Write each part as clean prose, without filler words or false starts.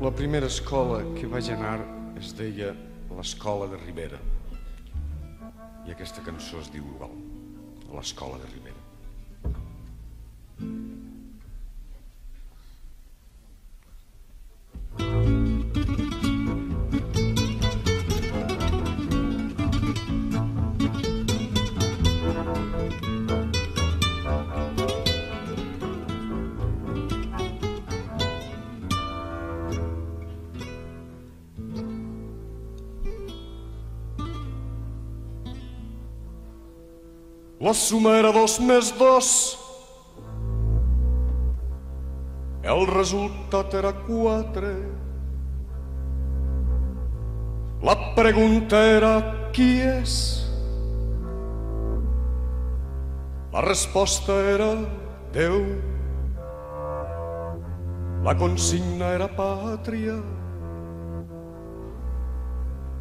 La primera escola que vaig anar es deia l'Escola de Ribera. I aquesta cançó es diu igual, l'Escola de Ribera. La suma era 2 més 2, el resultat era 4. La pregunta era qui és? La resposta era Déu. La consigna era pàtria.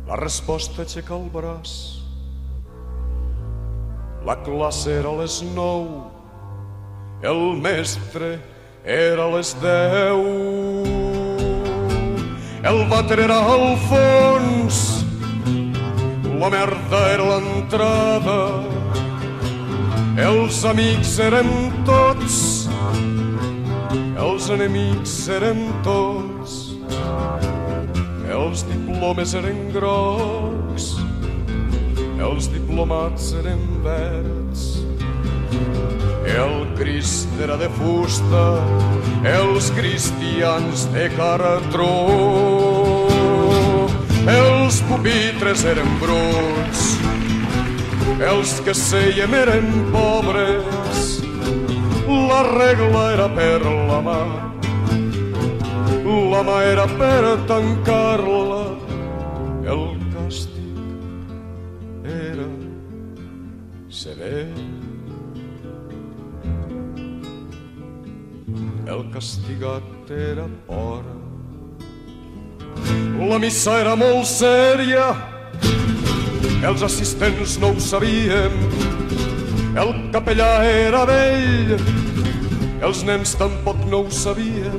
La resposta aixeca el braç. La classe era a les 9, el mestre era a les 10. El vàter era al fons, la merda era l'entrada. Els amics érem tots, els enemics érem tots. Els diplomes eren grocs, els diplomats eren verds. El Crist era de fusta, els cristians de cartró. Els pupitres eren bruts, els que sèiem eren pobres. La regla era per la mà era per tancar-la. El era sever. El castigat era fora. La missa era molt sèria, els assistents no ho sabíem. El capellà era vell, els nens tampoc no ho sabien.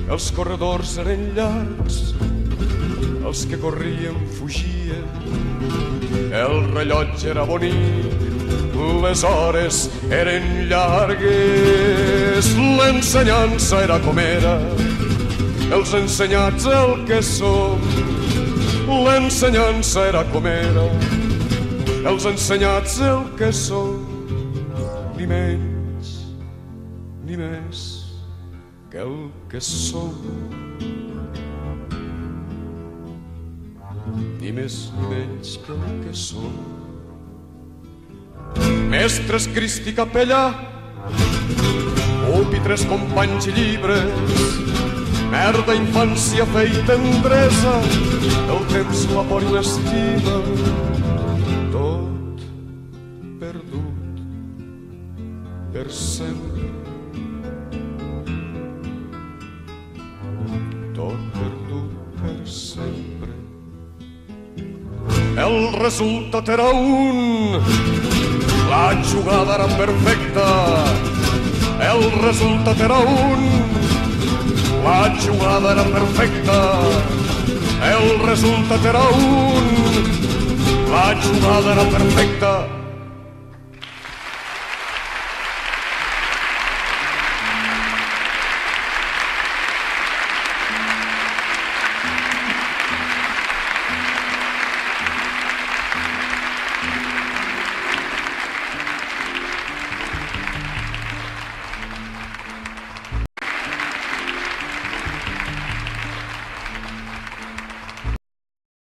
Els corredors eren llargs, els que corrien fugien. El rellotge era bonic, les hores eren llargues. L'ensenyança era com era, els ensenyats el que som. L'ensenyança era com era, els ensenyats el que som. Ni menys ni més que el que som. Ni més ni menys que el que som. Mestres, Crist i capellà, pupitres, companys i llibres, merda, infància, fe i tendresa, el temps, la por i l'estima, tot perdut per sempre. Tot perdut per sempre. El resultat era un, la jugada era perfecta. El resultat era un, la jugada era perfecta. El resultat era un, la jugada era perfecta.